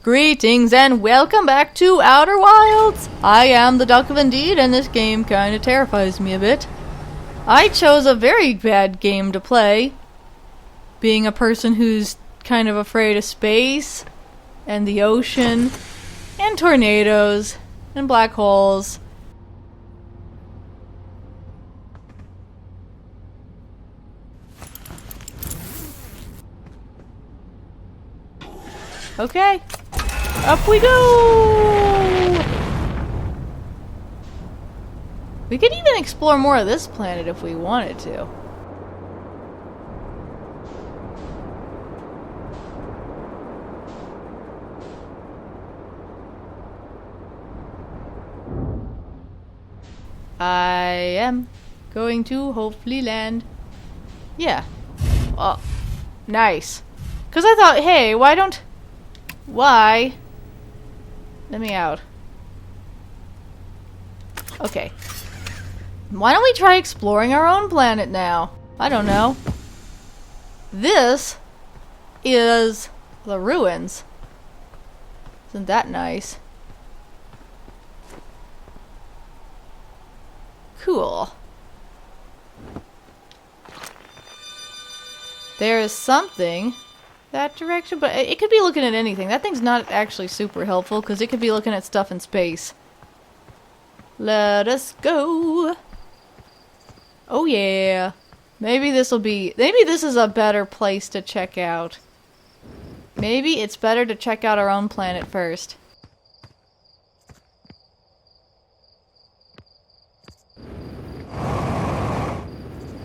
Greetings and welcome back to Outer Wilds! I am the Duck of Indeed and this game kinda terrifies me a bit. I chose a very bad game to play, being a person who's kind of afraid of space, and the ocean, and tornadoes, and black holes. Okay. Up we go! We could even explore more of this planet if we wanted to. I am going to hopefully land. Yeah. Oh, nice. Because I thought, hey, why? Let me out. Okay. Why don't we try exploring our own planet now? I don't know. This is the ruins. Isn't that nice? Cool. There is something that direction, but it could be looking at anything. That thing's not actually super helpful because it could be looking at stuff in space. Let us go. Oh yeah. Maybe this is a better place to check out. Maybe it's better to check out our own planet first.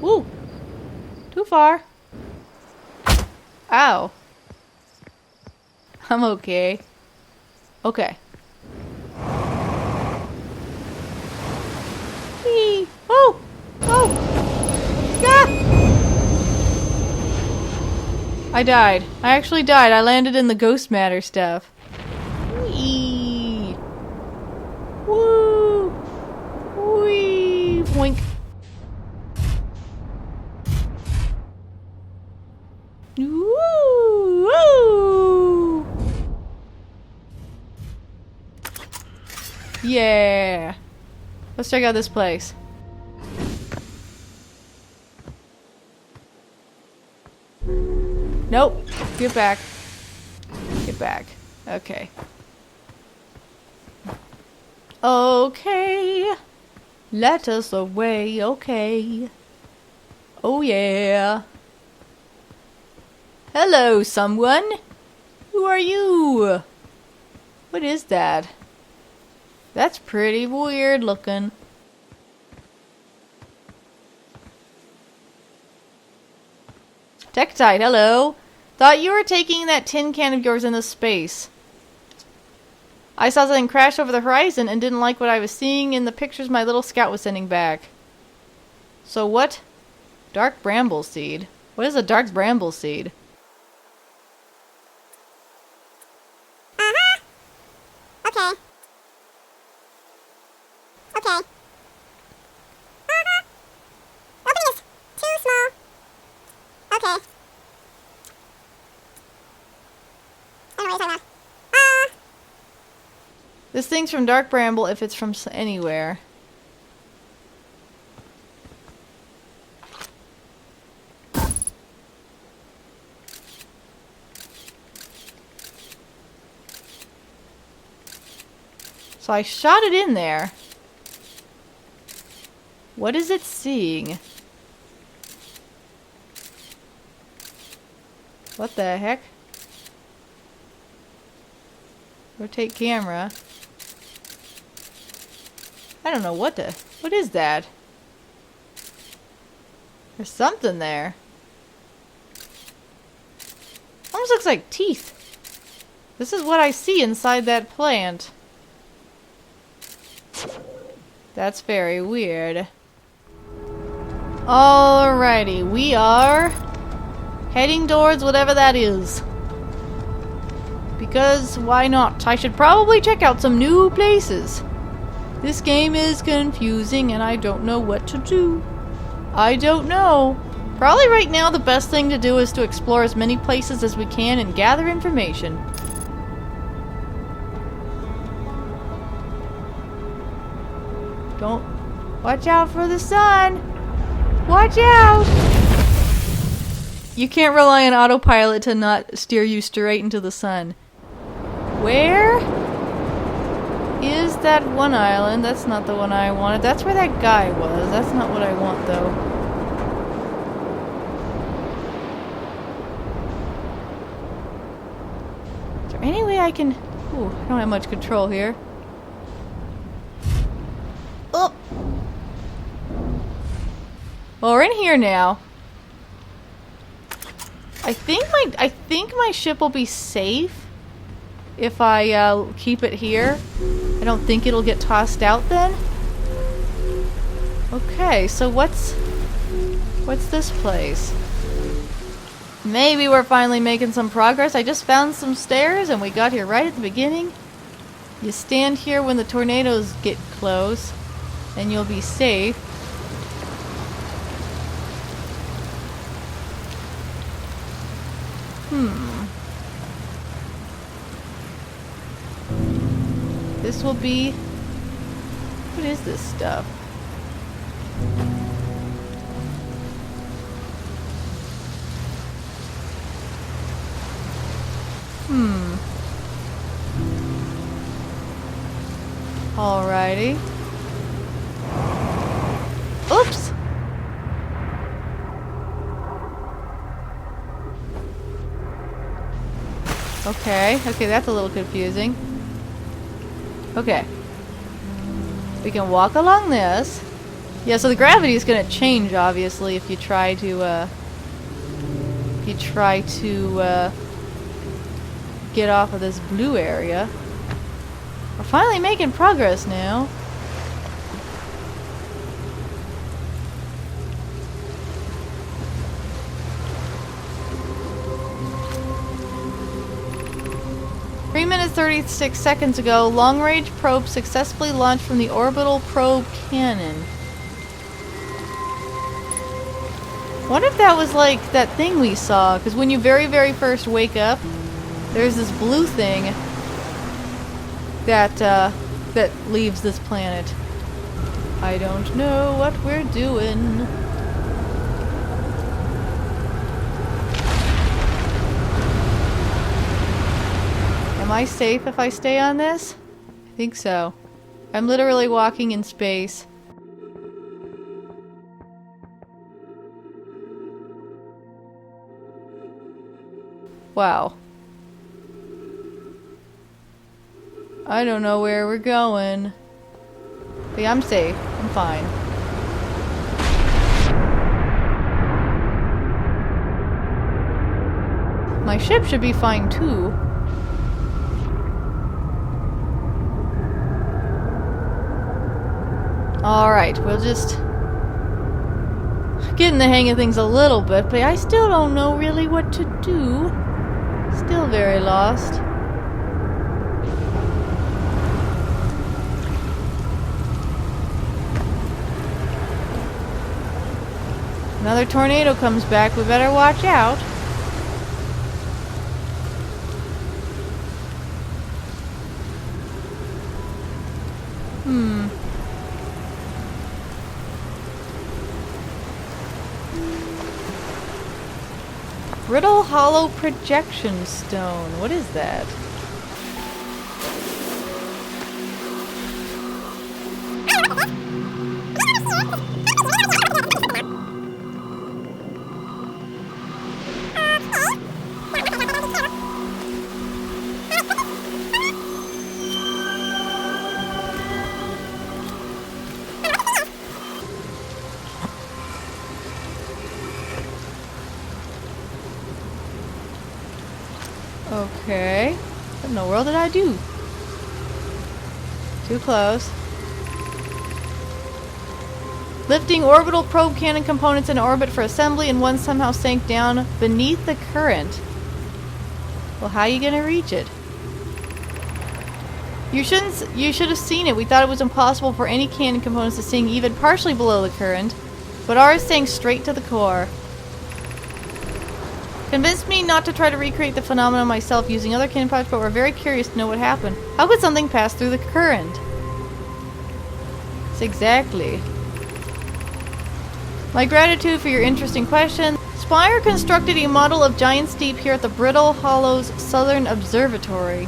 Woo! Too far. Ow. I'm okay. Okay. Whee! Oh! Oh! Ah! I died. I actually died. I landed in the ghost matter stuff. Whee! Woo! Whee! Boink. Woo! Woo! Yeah! Let's check out this place. Nope. Get back. Get back. Okay. Okay. Let us away. Okay. Oh yeah. Hello, someone. Who are you? What is that? That's pretty weird looking. Tektite, hello. Thought you were taking that tin can of yours into space. I saw something crash over the horizon and didn't like what I was seeing in the pictures my little scout was sending back. So what? Dark bramble seed. What is a dark bramble seed? Okay. Okay. Opening is too small. Okay. I don't know what you're talking about. This thing's from dark bramble if it's from anywhere. So I shot it in there. What is it seeing? What the heck? Rotate camera. I don't know what is that? There's something there. Almost looks like teeth. This is what I see inside that plant. That's very weird. Alrighty, we are heading towards whatever that is. Because why not? I should probably check out some new places. This game is confusing and I don't know what to do. I don't know. Probably right now the best thing to do is to explore as many places as we can and gather information. Don't. Watch out for the sun. Watch out. You can't rely on autopilot to not steer you straight into the sun. Where is that one island? That's not the one I wanted. That's where that guy was. That's not what I want, though. Is there any way I can... Ooh, I don't have much control here. Oh! Well, we're in here now. I think my ship will be safe if I keep it here. I don't think it'll get tossed out then. Okay, so what's this place? Maybe we're finally making some progress. I just found some stairs and we got here right at the beginning. You stand here when the tornadoes get close and you'll be safe. This will be... What is this stuff? Alrighty. Oops! Okay, that's a little confusing. Okay. We can walk along this. Yeah, so the gravity is going to change, obviously, if you try to, get off of this blue area. We're finally making progress now. Minutes 36 seconds ago, long-range probe successfully launched from the orbital probe cannon. What if that was like that thing we saw? Because when you very first wake up, there's this blue thing that leaves this planet. I don't know what we're doing. Am I safe if I stay on this? I think so. I'm literally walking in space. Wow. I don't know where we're going. But yeah, I'm safe. I'm fine. My ship should be fine too. Alright, we'll just get in the hang of things a little bit, but I still don't know really what to do. Still very lost. Another tornado comes back, we better watch out. Brittle hollow projection stone. What is that? Okay. What in the world did I do? Too close. Lifting orbital probe cannon components into orbit for assembly, and one somehow sank down beneath the current. Well, how are you gonna reach it? You should have seen it. We thought it was impossible for any cannon components to sink even partially below the current, but ours sank straight to the core. Convinced me not to try to recreate the phenomenon myself using other cannon parts, but we're very curious to know what happened. How could something pass through the current? Yes, exactly. My gratitude for your interesting question. Spire constructed a model of Giant Steep here at the Brittle Hollows Southern Observatory.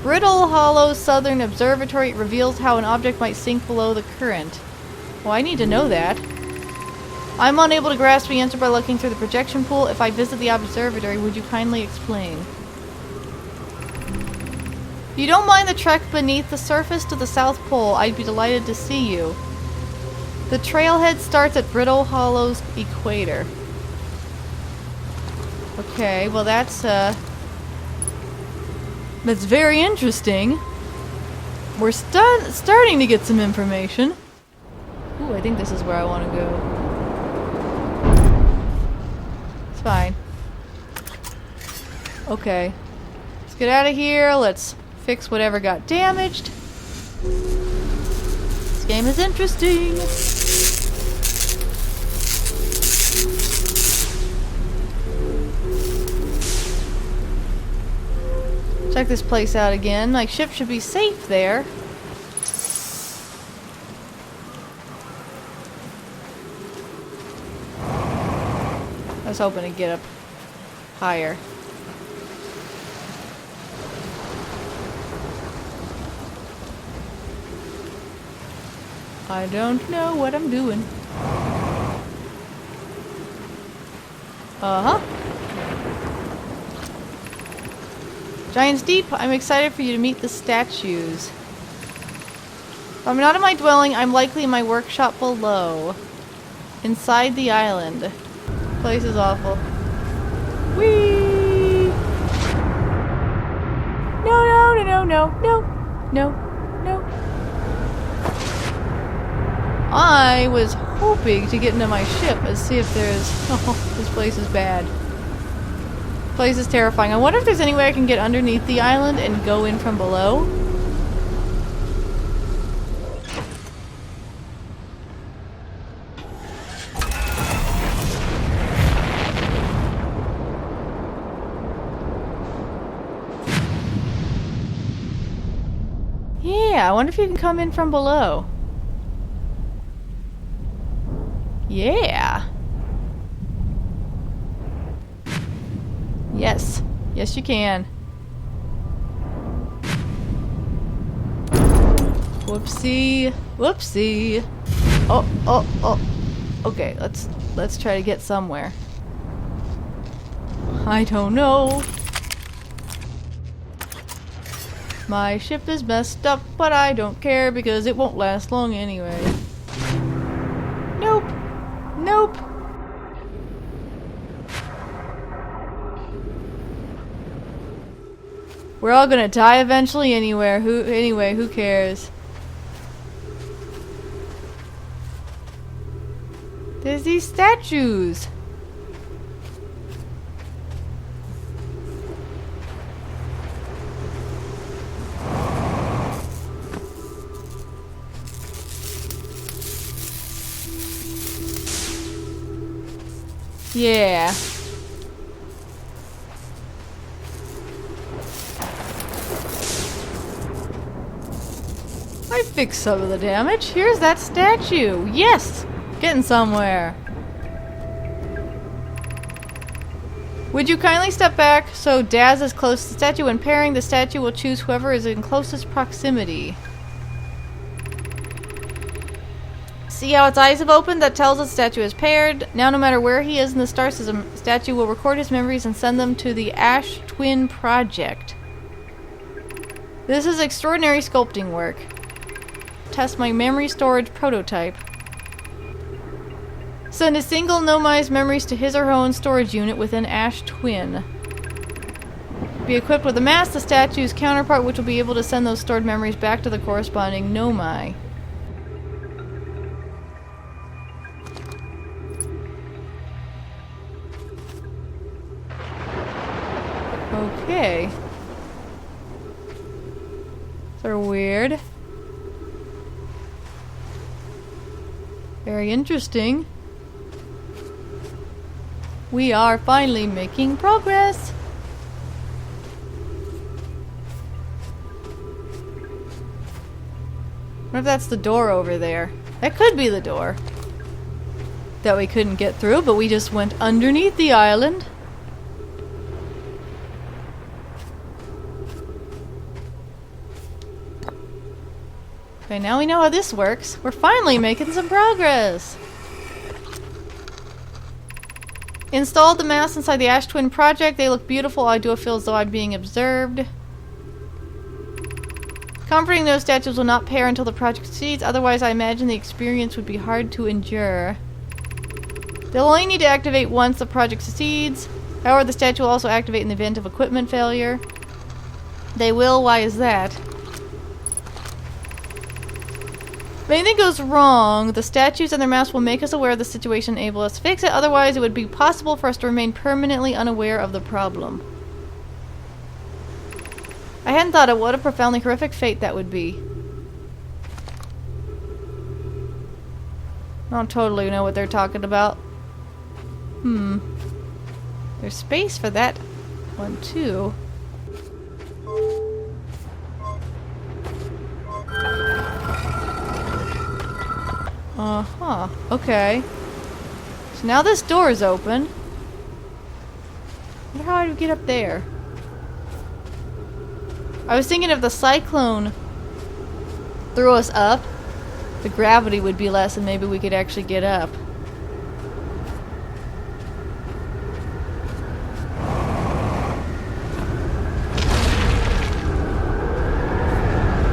Brittle Hollows Southern Observatory reveals how an object might sink below the current. Well, I need to know that. I'm unable to grasp the answer by looking through the projection pool. If I visit the observatory, would you kindly explain? If you don't mind the trek beneath the surface to the South Pole, I'd be delighted to see you. The trailhead starts at Brittle Hollow's equator. Okay, well that's very interesting. We're starting to get some information. Ooh, I think this is where I want to go. It's fine. Okay. Let's get out of here. Let's fix whatever got damaged. This game is interesting. Check this place out again. My ship should be safe there. I was hoping to get up higher. I don't know what I'm doing. Uh-huh. Giant's Deep, I'm excited for you to meet the statues. If I'm not in my dwelling, I'm likely in my workshop below. Inside the island. Place is awful. Whee! No, no, no, no, no, no, no, no. I was hoping to get into my ship and see if there's... Oh, this place is bad. This place is terrifying. I wonder if there's any way I can get underneath the island and go in from below. Yeah, I wonder if you can come in from below. Yeah. Yes. Yes, you can. Whoopsie. Whoopsie. Oh, oh, oh. Okay, let's try to get somewhere. I don't know. My ship is messed up, but I don't care because it won't last long anyway. Nope. Nope. We're all gonna die eventually anyway. Who cares? There's these statues. Yeah. I fixed some of the damage. Here's that statue. Yes! Getting somewhere. Would you kindly step back so Daz is close to the statue? When pairing, the statue will choose whoever is in closest proximity. See how its eyes have opened? That tells us the statue is paired. Now no matter where he is in the star system, the statue will record his memories and send them to the Ash Twin Project. This is extraordinary sculpting work. Test my memory storage prototype. Send a single Nomai's memories to his or her own storage unit within Ash Twin. Be equipped with a mask, the statue's counterpart, which will be able to send those stored memories back to the corresponding Nomai. Okay. They're weird. Very interesting. We are finally making progress. What if that's the door over there? That could be the door that we couldn't get through, but we just went underneath the island. Okay, now we know how this works. We're finally making some progress. Installed the masts inside the Ash Twin project. They look beautiful. I do feel as though I'm being observed. Comforting those statues will not pair until the project succeeds. Otherwise, I imagine the experience would be hard to endure. They'll only need to activate once the project succeeds. However, the statue will also activate in the event of equipment failure. They will? Why is that? If anything goes wrong, the statues and their masts will make us aware of the situation and enable us to fix it. Otherwise, it would be possible for us to remain permanently unaware of the problem. I hadn't thought of what a profoundly horrific fate that would be. I don't totally know what they're talking about. There's space for that one too. Uh-huh. Okay. So now this door is open. I wonder how I would get up there. I was thinking if the cyclone threw us up, the gravity would be less and maybe we could actually get up.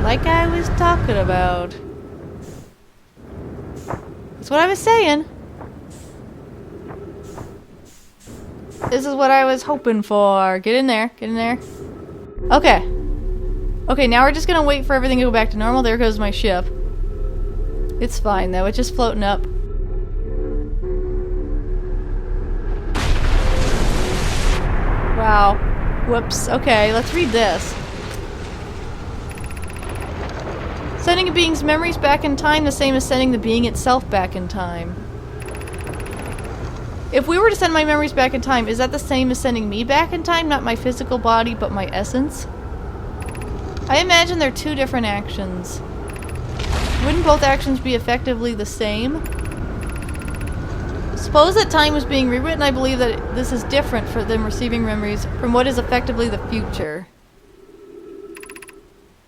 Like I was talking about. That's what I was saying. This is what I was hoping for. Get in there. Get in there. Okay. Okay, now we're just gonna wait for everything to go back to normal. There goes my ship. It's fine though, it's just floating up. Wow. Whoops. Okay, let's read this. Sending a being's memories back in time, the same as sending the being itself back in time. If we were to send my memories back in time, is that the same as sending me back in time? Not my physical body, but my essence? I imagine they're two different actions. Wouldn't both actions be effectively the same? Suppose that time was being rewritten. I believe that this is different for them receiving memories from what is effectively the future.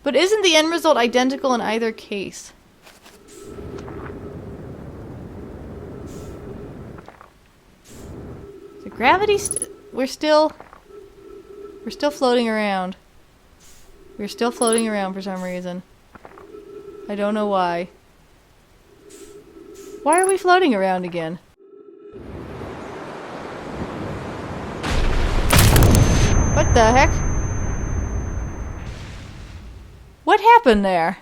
But isn't the end result identical in either case? The gravity we're still floating around. We're still floating around for some reason. I don't know why. Why are we floating around again? What the heck? What happened there?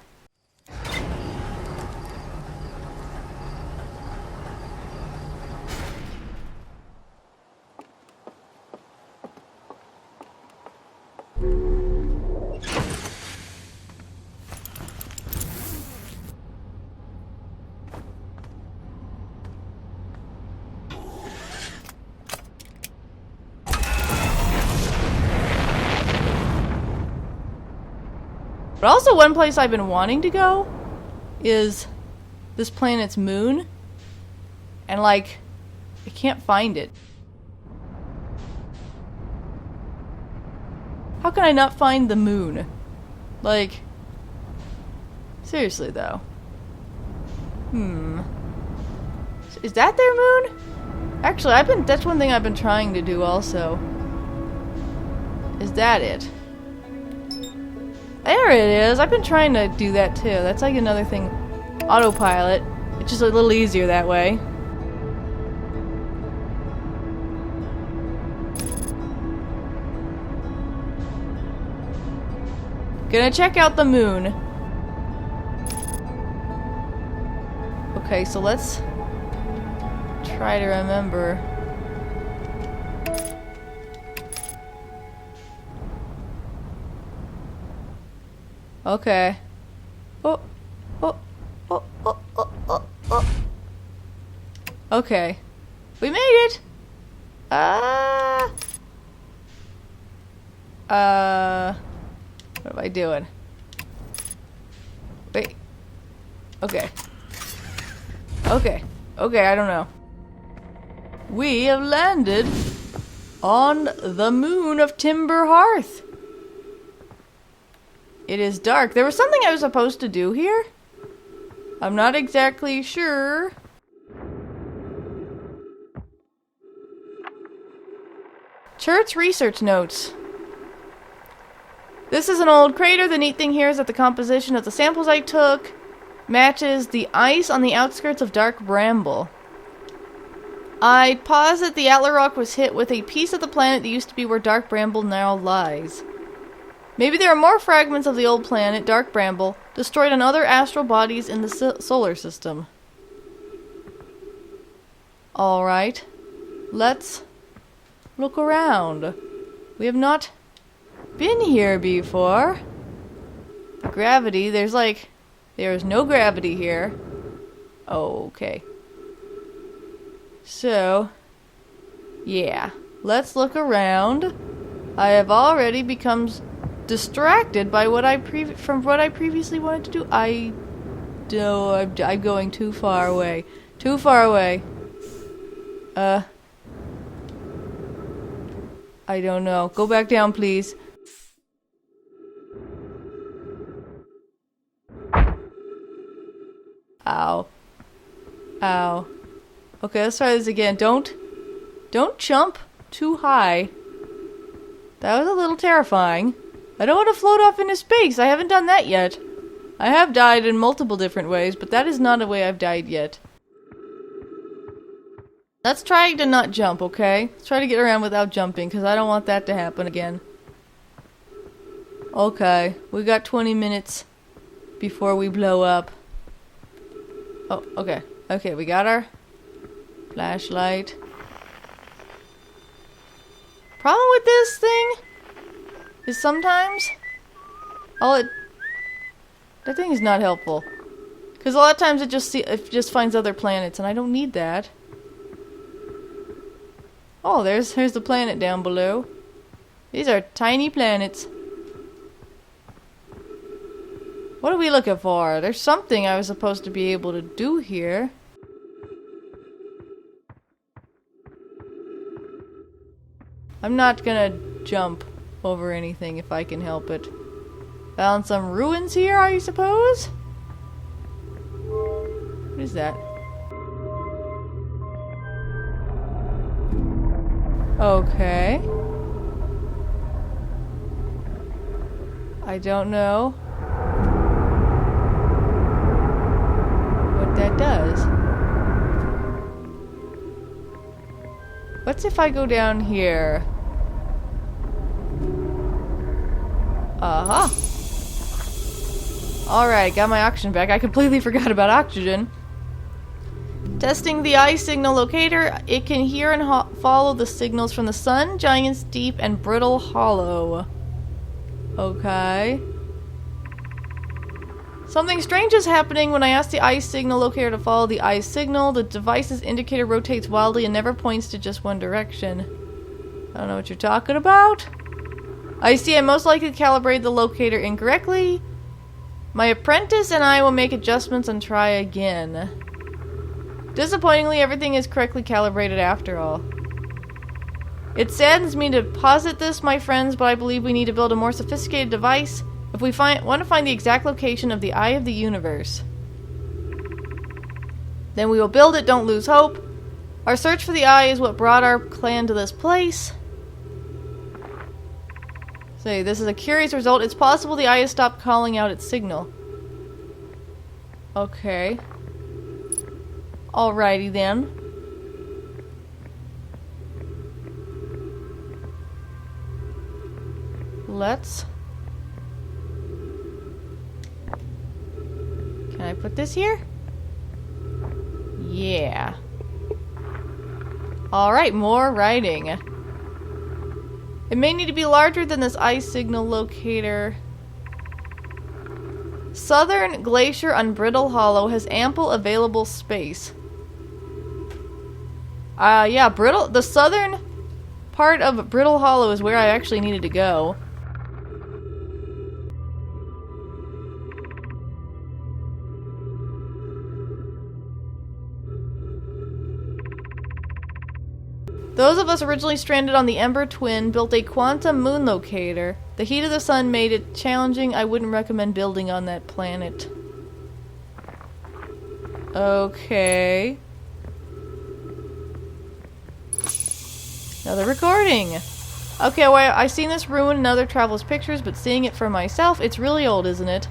But also one place I've been wanting to go is this planet's moon. And like, I can't find it. How can I not find the moon? Like, seriously though. Is that their moon? Actually, that's one thing I've been trying to do also. Is that it? There it is! I've been trying to do that too. That's like another thing. Autopilot. It's just a little easier that way. Gonna check out the moon. Okay, so let's try to remember. Okay. Oh. Okay. We made it! What am I doing? Wait. Okay. Okay. Okay, I don't know. We have landed on the moon of Timber Hearth. It is dark. There was something I was supposed to do here. I'm not exactly sure. Church research notes. This is an old crater. The neat thing here is that the composition of the samples I took matches the ice on the outskirts of dark bramble. I'd posit the Attlerock was hit with a piece of the planet that used to be where dark bramble now lies. Maybe there are more fragments of the old planet, dark bramble, destroyed on other astral bodies in the solar system. Alright, let's look around. We have not been here before. The gravity, there's no gravity here. Okay. So, yeah, let's look around. I have already become distracted by what I previously wanted to do. I'm going too far away. Too far away. I don't know. Go back down, please. Ow. Ow. Okay, let's try this again. Don't jump too high. That was a little terrifying. I don't want to float off into space. I haven't done that yet. I have died in multiple different ways, but that is not a way I've died yet. Let's try to not jump, okay? Let's try to get around without jumping, because I don't want that to happen again. Okay, we got 20 minutes before we blow up. Oh, okay. Okay, we got our flashlight. Problem with this thing is sometimes that thing is not helpful. Because a lot of times it just finds other planets, and I don't need that. Oh, here's the planet down below. These are tiny planets. What are we looking for? There's something I was supposed to be able to do here. I'm not gonna jump over anything if I can help it. Found some ruins here, I suppose? What is that? Okay. I don't know what that does. What's if I go down here? Uh-huh. Alright, got my oxygen back. I completely forgot about oxygen. Testing the eye signal locator. It can hear and follow the signals from the sun, giants, deep, and brittle hollow. Okay. Something strange is happening when I ask the eye signal locator to follow the eye signal. The device's indicator rotates wildly and never points to just one direction. I don't know what you're talking about. I see I most likely calibrated the locator incorrectly. My apprentice and I will make adjustments and try again. Disappointingly, everything is correctly calibrated after all. It saddens me to posit this, my friends, but I believe we need to build a more sophisticated device if we want to find the exact location of the eye of the universe. Then we will build it, don't lose hope. Our search for the eye is what brought our clan to this place. Say, this is a curious result. It's possible the eye has stopped calling out its signal. Okay. Alrighty then. Let's... Can I put this here? Yeah. Alright, more writing. It may need to be larger than this eye signal locator. Southern Glacier on Brittle Hollow has ample available space. Yeah, the southern part of Brittle Hollow is where I actually needed to go. Those of us originally stranded on the Ember Twin built a quantum moon locator. The heat of the sun made it challenging. I wouldn't recommend building on that planet. Okay. Another recording. Okay, well, I've seen this ruin in other travelers' pictures, but seeing it for myself, it's really old, isn't it?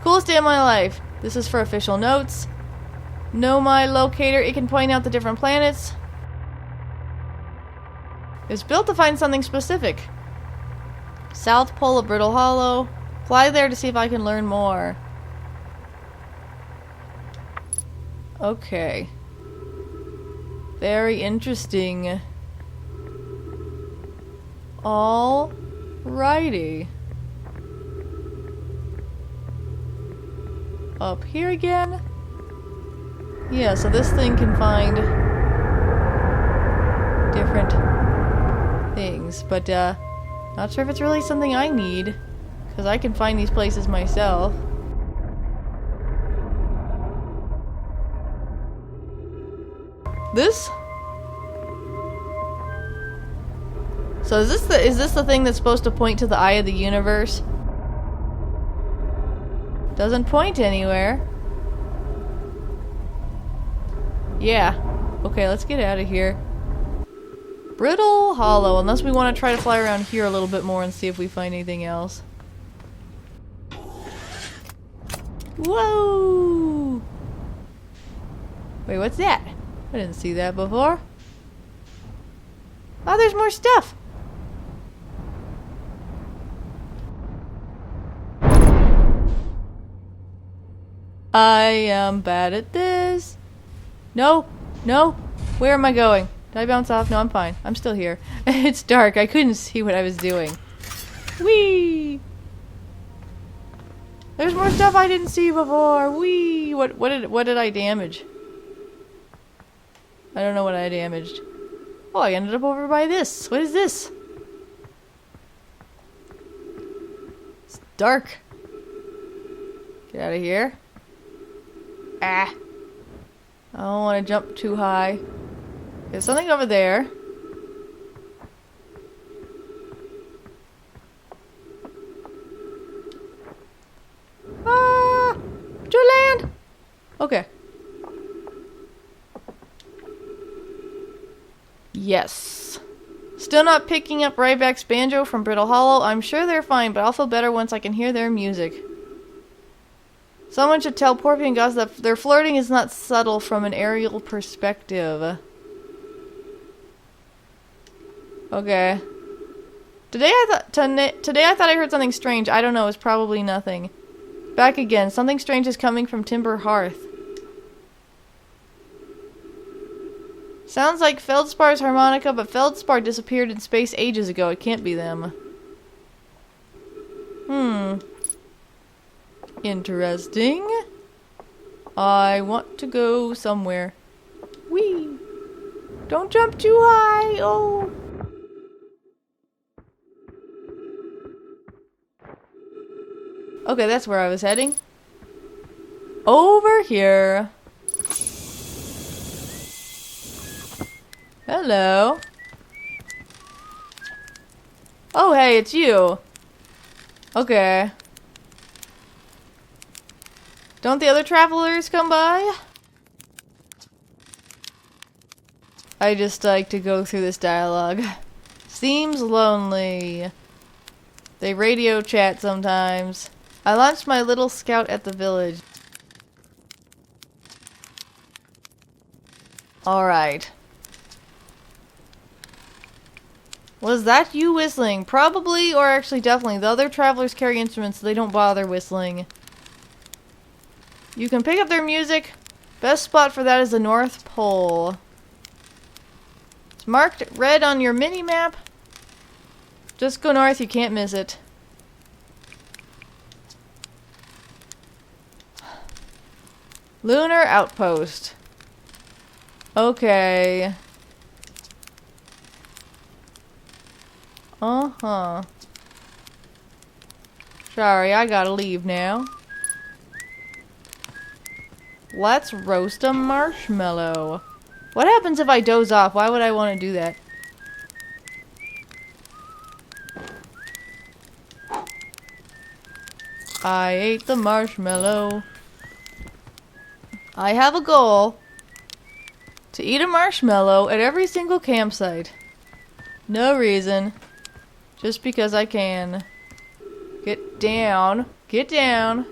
Coolest day of my life. This is for official notes. Nomai locator. It can point out the different planets. It's built to find something specific. South Pole of Brittle Hollow. Fly there to see if I can learn more. Okay. Very interesting. Alrighty. Up here again? Yeah, so this thing can find different things, but not sure if it's really something I need, because I can find these places myself. This? So is this the thing that's supposed to point to the eye of the universe? Doesn't point anywhere. Yeah. Okay, let's get out of here. Brittle Hollow, unless we want to try to fly around here a little bit more and see if we find anything else. Whoa! Wait, what's that? I didn't see that before. Oh, there's more stuff! I am bad at this. No, no. Where am I going? Did I bounce off? No, I'm fine. I'm still here. It's dark. I couldn't see what I was doing. Whee! There's more stuff I didn't see before. Whee! What did I damage? I don't know what I damaged. Oh, I ended up over by this. What is this? It's dark. Get out of here. Ah. I don't want to jump too high. There's something over there. Ah! To land! Okay. Yes. Still not picking up Ryback's banjo from Brittle Hollow. I'm sure they're fine, but I'll feel better once I can hear their music. Someone should tell Porpy and Gus that their flirting is not subtle from an aerial perspective. Okay. Today I thought I heard something strange. I don't know. It's probably nothing. Back again. Something strange is coming from Timber Hearth. Sounds like Feldspar's harmonica, but Feldspar disappeared in space ages ago. It can't be them. Interesting. I want to go somewhere. Whee! Don't jump too high! Oh! Okay, that's where I was heading. Over here. Hello. Oh, hey, it's you. Okay. Don't the other travelers come by? I just like to go through this dialogue. Seems lonely. They radio chat sometimes. I launched my little scout at the village. Alright. Was that you whistling? Probably, or actually definitely. The other travelers carry instruments, so they don't bother whistling. You can pick up their music. Best spot for that is the North Pole. It's marked red on your mini-map. Just go north, you can't miss it. Lunar Outpost. Okay. Uh-huh. Sorry, I gotta leave now. Let's roast a marshmallow. What happens if I doze off? Why would I want to do that? I ate the marshmallow. I have a goal to eat a marshmallow at every single campsite. No reason. Just because I can. Get down. Get down.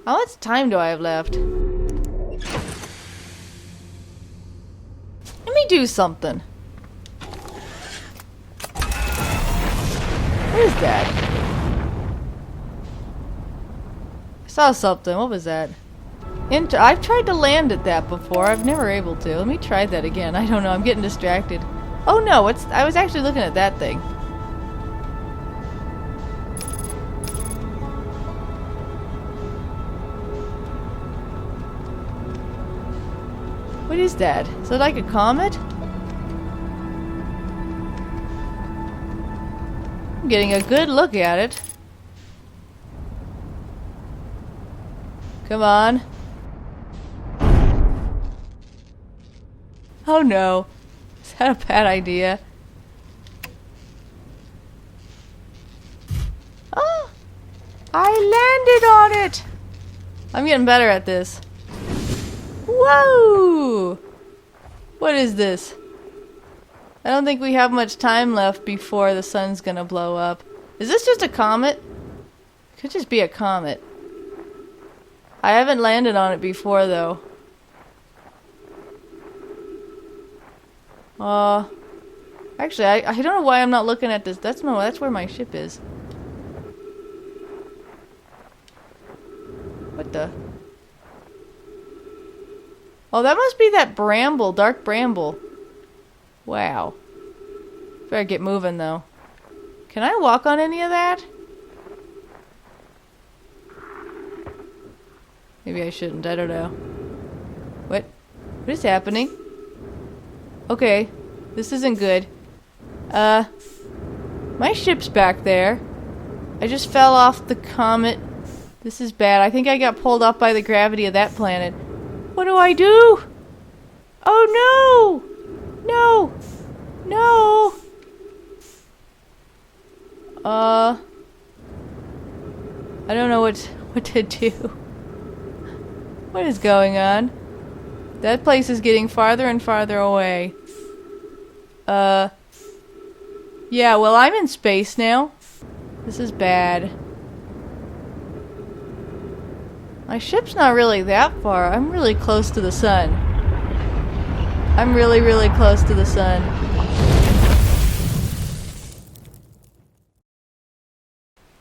How much time do I have left? Let me do something. What is that? I saw something. What was that? I've tried to land at that before. I've never able to. Let me try that again. I don't know. I'm getting distracted. Oh no, I was actually looking at that thing. What is that? Is it like a comet? I'm getting a good look at it. Come on. Oh no. Is that a bad idea? Oh! I landed on it! I'm getting better at this. Whoa! What is this? I don't think we have much time left before the sun's gonna blow up. Is this just a comet? Could just be a comet. I haven't landed on it before though. Actually, I don't know why I'm not looking at this. That's where my ship is. What the? Oh, that must be that bramble, dark bramble. Wow. Better get moving though. Can I walk on any of that? Maybe I shouldn't, I don't know. What is happening? Okay, this isn't good. My ship's back there. I just fell off the comet. This is bad. I think I got pulled off by the gravity of that planet. What do I do? Oh no! No! No! I don't know what to do. What is going on? That place is getting farther and farther away. Yeah, well, I'm in space now. This is bad. My ship's not really that far. I'm really close to the sun. I'm really, really close to the sun.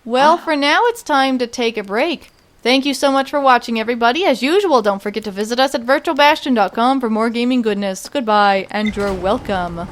Well, for now it's time to take a break. Thank you so much for watching, everybody. As usual, don't forget to visit us at virtualbastion.com for more gaming goodness. Goodbye, and you're welcome.